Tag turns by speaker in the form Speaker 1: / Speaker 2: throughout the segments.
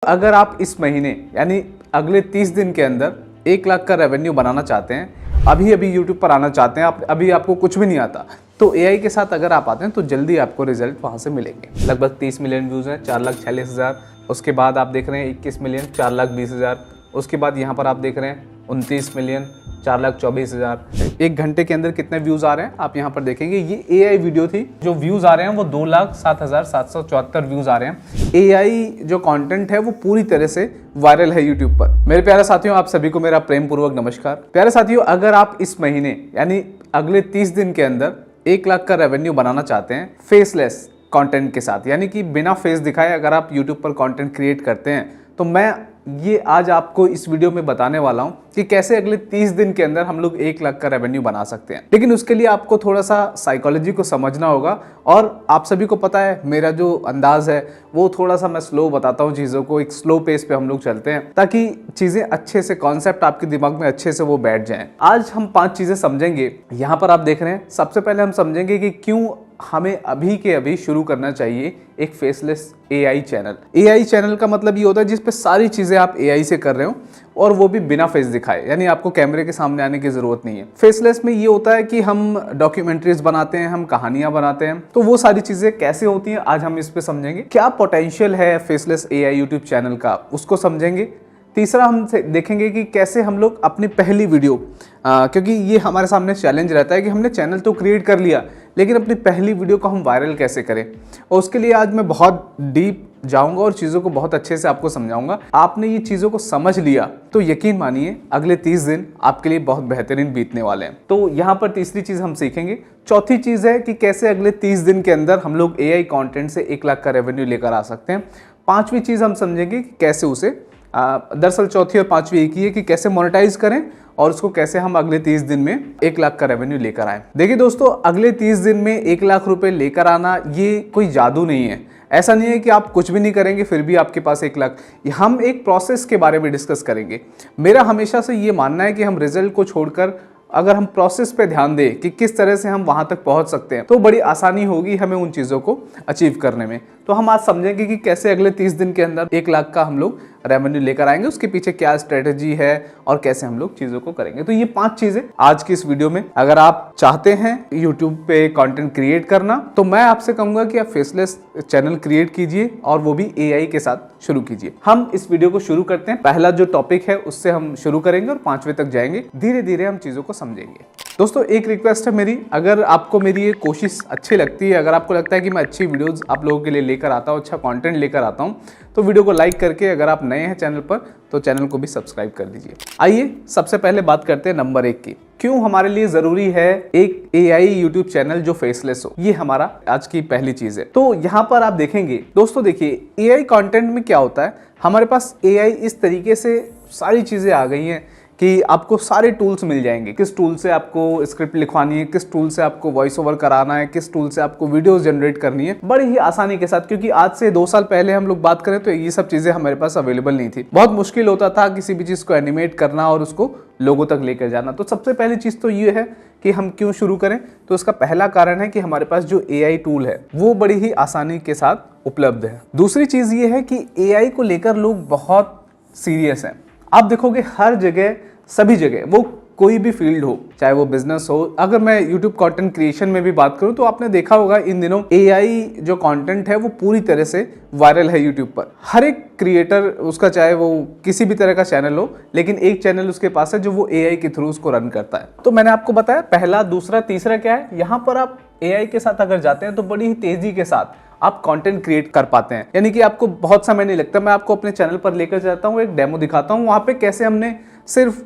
Speaker 1: अगर आप इस महीने यानी अगले 30 दिन के अंदर 1 लाख का रेवेन्यू बनाना चाहते हैं, अभी अभी यूट्यूब पर आना चाहते हैं, अभी आपको कुछ भी नहीं आता, तो एआई के साथ अगर आप आते हैं तो जल्दी आपको रिजल्ट वहाँ से मिलेंगे। लगभग 30 मिलियन व्यूज़ हैं, 4,46,000। उसके बाद आप देख रहे हैं 21 मिलियन, 4,20,000। उसके बाद यहाँ पर आप देख रहे हैं 29 मिलियन, 4,24,000। 1 घंटे के अंदर कितने व्यूज़ आ रहे हैं आप यहाँ पर देखेंगे। ये एआई वीडियो थी, जो व्यूज़ आ रहे हैं वो 2,07,774 व्यूज़ आ रहे हैं। एआई जो कंटेंट है वो पूरी तरह से वायरल है यूट्यूब पर। मेरे प्यारे साथियों, आप सभी को मेरा प्रेम पूर्वक नमस्कार। प्यारे साथियों, अगर आप इस महीने यानी अगले 30 दिन के अंदर 1 लाख का रेवेन्यू बनाना चाहते हैं फेसलेस कंटेंट के साथ, यानी कि बिना फेस दिखाए अगर आप यूट्यूब पर कंटेंट क्रिएट करते हैं, तो मैं ये आज आपको इस वीडियो में बताने वाला हूं कि कैसे अगले 30 दिन के अंदर हम लोग 1 लाख का रेवेन्यू बना सकते हैं। लेकिन उसके लिए आपको थोड़ा सा साइकोलॉजी को समझना होगा, और आप सभी को पता है मेरा जो अंदाज है वो थोड़ा सा मैं स्लो बताता हूँ चीज़ों को, एक स्लो पेस पे हम लोग चलते हैं ताकि चीज़ें अच्छे से, कॉन्सेप्ट आपके दिमाग में अच्छे से वो बैठ जाएं। आज हम 5 चीज़ें समझेंगे। यहाँ पर आप देख रहे हैं, सबसे पहले हम समझेंगे कि क्यों हमें अभी के अभी शुरू करना चाहिए एक faceless AI channel. AI channel का मतलब ये होता है जिस पे सारी चीज़ें आप एआई से कर रहे हो और वो भी बिना फेस दिखाए, यानी आपको कैमरे के सामने आने की ज़रूरत नहीं है। फेसलेस में ये होता है कि हम डॉक्यूमेंट्रीज बनाते हैं, हम कहानियां बनाते हैं, तो वो सारी चीज़ें कैसे होती हैं आज हम इस पे समझेंगे। क्या पोटेंशियल है फेसलेस एआई यूट्यूब चैनल का, उसको समझेंगे। तीसरा हम देखेंगे कि कैसे हम लोग अपनी पहली वीडियो, क्योंकि ये हमारे सामने चैलेंज रहता है कि हमने चैनल तो क्रिएट कर लिया लेकिन अपनी पहली वीडियो को हम वायरल कैसे करें, और उसके लिए आज मैं बहुत डीप जाऊंगा और चीज़ों को बहुत अच्छे से आपको समझाऊंगा। आपने ये चीज़ों को समझ लिया तो यकीन मानिए अगले 30 दिन आपके लिए बहुत बेहतरीन बीतने वाले हैं। तो यहाँ पर तीसरी चीज़ हम सीखेंगे। चौथी चीज़ है कि कैसे अगले 30 दिन के अंदर हम लोग एआई कंटेंट से 1 लाख का रेवेन्यू लेकर आ सकते हैं। पांचवी चीज़ हम समझेंगे कि कैसे उसे, दरअसल चौथी और पांचवी एक ही है कि कैसे मोनेटाइज करें और उसको कैसे हम अगले 30 दिन में 1 लाख का रेवेन्यू लेकर आए। देखिए दोस्तों, अगले 30 दिन में 1 लाख रुपए लेकर आना ये कोई जादू नहीं है। ऐसा नहीं है कि आप कुछ भी नहीं करेंगे फिर भी आपके पास 1 लाख। हम एक प्रोसेस के बारे में डिस्कस करेंगे। मेरा हमेशा से ये मानना है कि हम रिजल्ट को छोड़कर अगर हम प्रोसेस पे ध्यान दें कि किस तरह से हम वहां तक पहुंच सकते हैं, तो बड़ी आसानी होगी हमें उन चीज़ों को अचीव करने में। तो हम आज समझेंगे कि कैसे अगले 30 दिन के अंदर 1 लाख का हम लोग रेवेन्यू लेकर आएंगे, उसके पीछे क्या स्ट्रेटेजी है और कैसे हम लोग चीज़ों को करेंगे। तो ये 5 चीज़ें आज की इस वीडियो में। अगर आप चाहते हैं यूट्यूब पे कंटेंट क्रिएट करना, तो मैं आपसे कहूँगा कि आप फेसलेस चैनल क्रिएट कीजिए और वो भी एआई के साथ शुरू कीजिए। हम इस वीडियो को शुरू करते हैं। पहला जो टॉपिक है उससे हम शुरू करेंगे और 5वें तक जाएंगे। धीरे धीरे हम चीज़ों को समझेंगे। दोस्तों, एक रिक्वेस्ट है मेरी, अगर आपको मेरी ये कोशिश अच्छी लगती है, अगर आपको लगता है कि मैं अच्छी वीडियोस आप लोगों के लिए लेकर आता हूँ, अच्छा कंटेंट लेकर आता हूँ, तो वीडियो को लाइक करके, अगर आप नए हैं चैनल पर तो चैनल को भी सब्सक्राइब कर दीजिए। आइए सबसे पहले बात करते हैं नंबर 1 की। क्यों हमारे लिए ज़रूरी है एक एआई यूट्यूब चैनल जो फेसलेस हो। ये हमारा आज की पहली चीज़ है। तो यहाँ पर आप देखेंगे दोस्तों, देखिए एआई कंटेंट में क्या होता है, हमारे पास एआई इस तरीके से सारी चीज़ें आ गई हैं कि आपको सारे टूल्स मिल जाएंगे। किस टूल से आपको स्क्रिप्ट लिखवानी है, किस टूल से आपको वॉइस ओवर कराना है, किस टूल से आपको वीडियोस जनरेट करनी है, बड़ी ही आसानी के साथ। क्योंकि आज से 2 साल पहले हम लोग बात करें तो ये सब चीज़ें हमारे पास अवेलेबल नहीं थी। बहुत मुश्किल होता था किसी भी चीज़ को एनिमेट करना और उसको लोगों तक लेकर जाना। तो सबसे पहली चीज़ तो ये है कि हम क्यों शुरू करें, तो इसका पहला कारण है कि हमारे पास जो एआई टूल है वो बड़ी ही आसानी के साथ उपलब्ध है। दूसरी चीज़ ये है कि एआई को लेकर लोग बहुत सीरियस हैं। आप देखोगे हर जगह, सभी जगह, वो कोई भी फील्ड हो, चाहे वो बिजनेस हो। अगर मैं यूट्यूब कंटेंट क्रिएशन में भी बात करूं तो आपने देखा होगा इन दिनों एआई जो कंटेंट है वो पूरी तरह से वायरल है यूट्यूब पर। हर एक क्रिएटर, उसका चाहे वो किसी भी तरह का चैनल हो, लेकिन एक चैनल उसके पास है जो वो एआई के थ्रू उसको रन करता है। तो मैंने आपको बताया पहला, दूसरा, तीसरा क्या है। यहाँ पर आप एआई के साथ अगर जाते हैं तो बड़ी ही तेजी के साथ आप कंटेंट क्रिएट कर पाते हैं, यानी कि आपको बहुत समय नहीं लगता। मैं आपको अपने चैनल पर लेकर जाता हूँ, एक डेमो दिखाता हूँ वहाँ पे कैसे हमने सिर्फ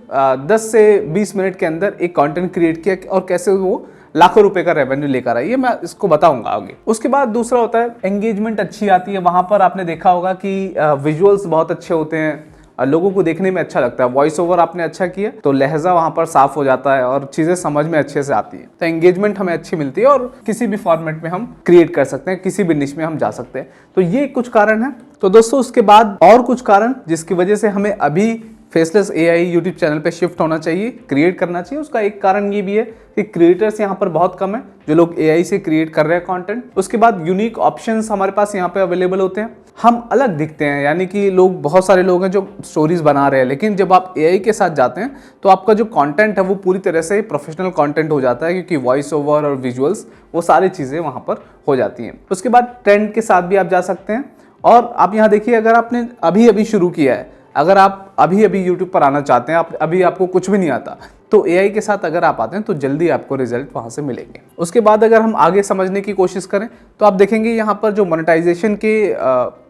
Speaker 1: 10 से 20 मिनट के अंदर एक कंटेंट क्रिएट किया और कैसे वो लाखों रुपए का रेवेन्यू लेकर आई है, मैं इसको बताऊंगा आगे। उसके बाद दूसरा होता है एंगेजमेंट अच्छी आती है। वहां पर आपने देखा होगा कि विजुअल्स बहुत अच्छे होते हैं, लोगों को देखने में अच्छा लगता है। वॉइस ओवर आपने अच्छा किया तो लहजा वहां पर साफ हो जाता है और चीजें समझ में अच्छे से आती है। तो एंगेजमेंट हमें अच्छी मिलती है और किसी भी फॉर्मेट में हम क्रिएट कर सकते हैं, किसी भी निश में हम जा सकते हैं। तो ये कुछ कारण है। तो दोस्तों, उसके बाद और कुछ कारण जिसकी वजह से हमें अभी फेसलेस एआई यूट्यूब चैनल पे शिफ्ट होना चाहिए, क्रिएट करना चाहिए। उसका एक कारण ये भी है कि क्रिएटर्स यहाँ पर बहुत कम है जो लोग एआई से क्रिएट कर रहे हैं कंटेंट। उसके बाद यूनिक ऑप्शंस हमारे पास यहाँ पे अवेलेबल होते हैं। हम अलग दिखते हैं, यानी कि लोग, बहुत सारे लोग हैं जो स्टोरीज बना रहे हैं, लेकिन जब आप एआई के साथ जाते हैं तो आपका जो कंटेंट है वो पूरी तरह से प्रोफेशनल कंटेंट हो जाता है, क्योंकि वॉइस ओवर और विजुअल्स वो सारी चीज़ें वहाँ पर हो जाती हैं। उसके बाद ट्रेंड के साथ भी आप जा सकते हैं। और आप यहाँ देखिए, अगर आपने अभी अभी शुरू किया है, अगर आप अभी अभी यूट्यूब पर आना चाहते हैं, अभी आपको कुछ भी नहीं आता, तो एआई के साथ अगर आप आते हैं तो जल्दी आपको रिजल्ट वहाँ से मिलेंगे। उसके बाद अगर हम आगे समझने की कोशिश करें तो आप देखेंगे यहाँ पर जो मोनेटाइजेशन के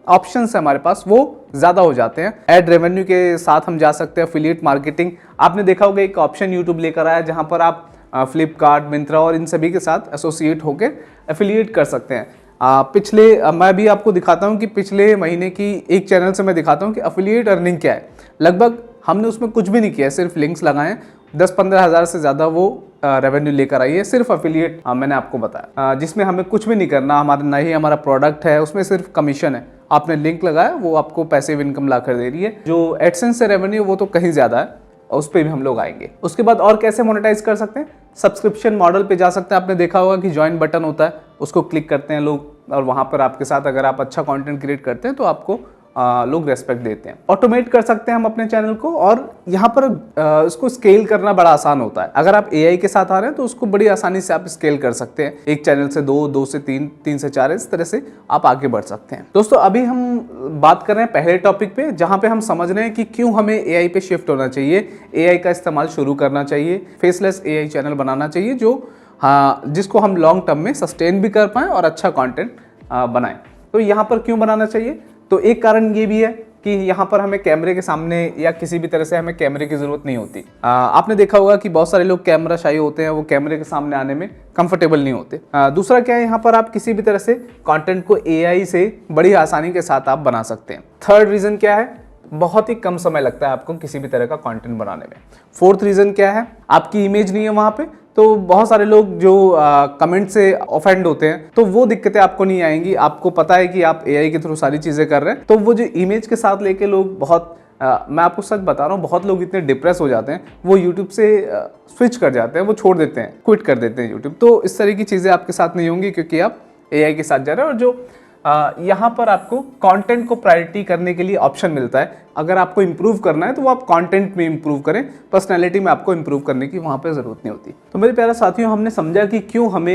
Speaker 1: ऑप्शंस है हमारे पास वो ज़्यादा हो जाते हैं। एड रेवेन्यू के साथ हम जा सकते हैं, एफिलिएट मार्केटिंग। आपने देखा होगा एक ऑप्शन यूट्यूब लेकर आया जहाँ पर आप फ्लिपकार्ट, मिंत्रा और इन सभी के साथ एसोसिएट होकर एफिलिएट कर सकते हैं। मैं भी आपको दिखाता हूं कि पिछले महीने की एक चैनल से मैं दिखाता हूं कि एफिलिएट अर्निंग क्या है। लगभग हमने उसमें कुछ भी नहीं किया है, सिर्फ लिंक्स लगाए, 10-15 हज़ार से ज़्यादा वो रेवेन्यू लेकर आई है, सिर्फ एफिलिएट मैंने आपको बताया, जिसमें हमें कुछ भी नहीं करना, हमारा ना ही हमारा प्रोडक्ट है, उसमें सिर्फ कमीशन है। आपने लिंक लगाया, वो आपको पैसिव इनकम ला कर दे रही है। जो एडसेंस से रेवेन्यू वो तो कहीं ज़्यादा है, उस पर भी हम लोग आएंगे। उसके बाद और कैसे मोनेटाइज कर सकते हैं, सब्सक्रिप्शन मॉडल पे जा सकते हैं। आपने देखा होगा कि ज्वाइन बटन होता है, उसको क्लिक करते हैं लोग, और वहाँ पर आपके साथ अगर आप अच्छा कंटेंट क्रिएट करते हैं तो आपको लोग रेस्पेक्ट देते हैं। ऑटोमेट कर सकते हैं हम अपने चैनल को, और यहाँ पर उसको स्केल करना बड़ा आसान होता है। अगर आप एआई के साथ आ रहे हैं तो उसको बड़ी आसानी से आप स्केल कर सकते हैं, एक चैनल से 2, 2 से 3, 3 से 4, इस तरह से आप आगे बढ़ सकते हैं। दोस्तों, अभी हम बात कर रहे हैं पहले टॉपिक पे, जहाँ पे हम समझ रहे हैं कि क्यों हमें एआई पे शिफ्ट होना चाहिए, एआई का इस्तेमाल शुरू करना चाहिए, फेसलेस एआई चैनल बनाना चाहिए, जिसको हम लॉन्ग टर्म में सस्टेन भी कर पाएं और अच्छा कंटेंट बनाएं। तो यहाँ पर क्यों बनाना चाहिए, तो एक कारण ये भी है कि यहाँ पर हमें कैमरे के सामने या किसी भी तरह से हमें कैमरे की ज़रूरत नहीं होती। आपने देखा होगा कि बहुत सारे लोग कैमरा शाई होते हैं, वो कैमरे के सामने आने में कंफर्टेबल नहीं होते। दूसरा क्या है, यहाँ पर आप किसी भी तरह से कंटेंट को एआई से बड़ी आसानी के साथ आप बना सकते हैं। थर्ड रीज़न क्या है, बहुत ही कम समय लगता है आपको किसी भी तरह का कंटेंट बनाने में। फोर्थ रीज़न क्या है, आपकी इमेज नहीं है वहाँ पे, तो बहुत सारे लोग जो कमेंट से ऑफेंड होते हैं, तो वो दिक्कतें आपको नहीं आएंगी। आपको पता है कि आप एआई के थ्रू सारी चीज़ें कर रहे हैं, तो वो जो इमेज के साथ लेके लोग मैं आपको सच बता रहा हूँ, बहुत लोग इतने डिप्रेस हो जाते हैं, वो यूट्यूब से स्विच कर जाते हैं, वो छोड़ देते हैं, क्विट कर देते हैं यूट्यूब। तो इस तरह की चीज़ें आपके साथ नहीं होंगी, क्योंकि आप एआई के साथ जा रहे हैं। और जो यहाँ पर आपको कंटेंट को प्रायोरिटी करने के लिए ऑप्शन मिलता है। अगर आपको इंप्रूव करना है तो वो आप कंटेंट में इंप्रूव करें, पर्सनैलिटी में आपको इंप्रूव करने की वहाँ पे ज़रूरत नहीं होती। तो मेरे प्यारे साथियों, हमने समझा कि क्यों हमें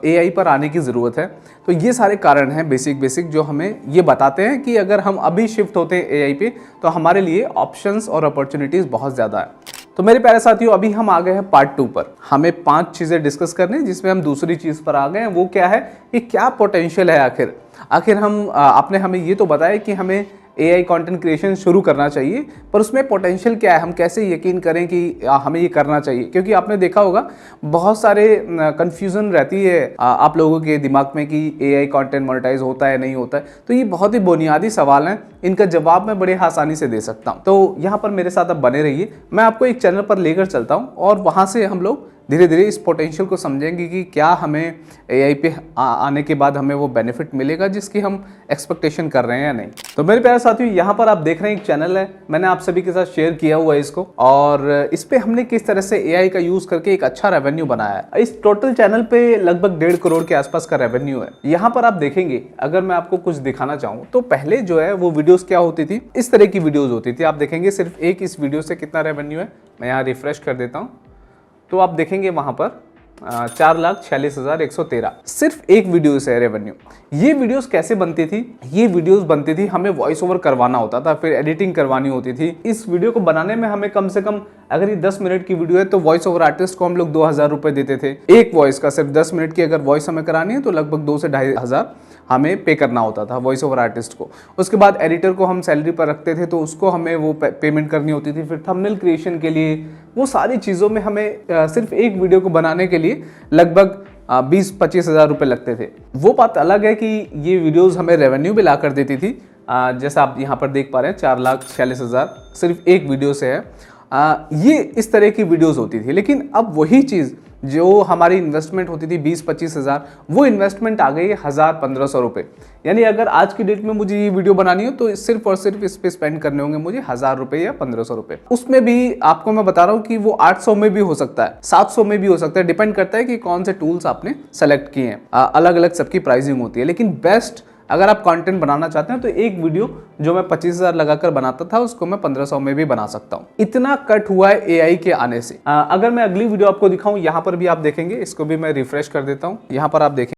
Speaker 1: एआई पर आने की ज़रूरत है। तो ये सारे कारण हैं बेसिक जो हमें ये बताते हैं कि अगर हम अभी शिफ्ट होते हैं एआई पे तो हमारे लिए ऑप्शंस और अपॉर्चुनिटीज़ बहुत ज़्यादा है। तो मेरे प्यारे साथियों, अभी हम आ गए हैं पार्ट 2 पर। हमें 5 चीज़ें डिस्कस करनी है, जिसमें हम दूसरी चीज़ पर आ गए हैं। वो क्या है कि क्या पोटेंशियल है आखिर आपने हमें ये तो बताया कि हमें एआई कंटेंट क्रिएशन शुरू करना चाहिए, पर उसमें पोटेंशियल क्या है, हम कैसे यकीन करें कि हमें ये करना चाहिए। क्योंकि आपने देखा होगा बहुत सारे कंफ्यूजन रहती है आप लोगों के दिमाग में कि एआई कंटेंट मोनेटाइज होता है नहीं होता है। तो ये बहुत ही बुनियादी सवाल हैं, इनका जवाब मैं बड़े आसानी से दे सकता हूँ। तो यहाँ पर मेरे साथ आप बने रहिए, मैं आपको एक चैनल पर लेकर चलता हूँ और वहाँ से हम लोग धीरे धीरे इस पोटेंशियल को समझेंगे कि क्या हमें एआई पे आने के बाद हमें वो बेनिफिट मिलेगा जिसकी हम एक्सपेक्टेशन कर रहे हैं या नहीं। तो मेरे प्यारे साथियों, यहाँ पर आप देख रहे हैं एक चैनल है, मैंने आप सभी के साथ शेयर किया हुआ है इसको, और इस पे हमने किस तरह से एआई का यूज करके एक अच्छा रेवेन्यू बनाया है। इस टोटल चैनल पे लगभग 1.5 करोड़ के आसपास का रेवेन्यू है। यहाँ पर आप देखेंगे, अगर मैं आपको कुछ दिखाना चाहूँ तो पहले जो है वो वीडियोस क्या होती थी, इस तरह की वीडियोस होती थी। आप देखेंगे सिर्फ एक इस वीडियो से कितना रेवेन्यू है, मैं यहाँ रिफ्रेश कर देता हूँ तो आप देखेंगे वहां पर 4,46,113 सिर्फ एक वीडियो से रेवेन्यू। ये वीडियोस कैसे बनती थी, ये वीडियोस बनती थी, हमें वॉइस ओवर करवाना होता था, फिर एडिटिंग करवानी होती थी। इस वीडियो को बनाने में हमें कम से कम, अगर ये 10 मिनट की वीडियो है तो वॉइस ओवर आर्टिस्ट को हम लोग 2,000 रुपए देते थे। एक वॉइस का, सिर्फ 10 मिनट की अगर वॉइस हमें करानी है तो लगभग 2 से 2,500 हमें पे करना होता था वॉइस ओवर आर्टिस्ट को। उसके बाद एडिटर को हम सैलरी पर रखते थे तो उसको हमें वो पेमेंट करनी होती थी। फिर थंबनेल क्रिएशन के लिए, वो सारी चीज़ों में हमें सिर्फ एक वीडियो को बनाने के लिए लगभग 20-25 हज़ार रुपये लगते थे। वो बात अलग है कि ये वीडियोस हमें रेवेन्यू भी ला कर देती थी, जैसा आप यहाँ पर देख पा रहे हैं 4,46,000 सिर्फ एक वीडियो से है। ये इस तरह की वीडियोस होती थी। लेकिन अब वही चीज़ जो हमारी इन्वेस्टमेंट होती थी 20-25 हज़ार, वो इन्वेस्टमेंट आ गई है 1,000-1,500 रुपये। यानी अगर आज की डेट में मुझे ये वीडियो बनानी हो तो सिर्फ और सिर्फ इस पे स्पेंड करने होंगे मुझे 1,000 रुपये या 1,500 रुपये। उसमें भी आपको मैं बता रहा हूँ कि वो 800 में भी हो सकता है, 700 में भी हो सकता है, डिपेंड करता है कि कौन से टूल्स आपने सेलेक्ट किए हैं। अलग अलग सबकी प्राइसिंग होती है, लेकिन बेस्ट अगर आप कंटेंट बनाना चाहते हैं तो एक वीडियो जो मैं 25,000 लगाकर बनाता था उसको मैं 1500 में भी बना सकता हूं। इतना कट हुआ है एआई के आने से। अगर मैं अगली वीडियो आपको दिखाऊं, यहां पर भी आप देखेंगे, इसको भी मैं रिफ्रेश कर देता हूं, यहां पर आप देखें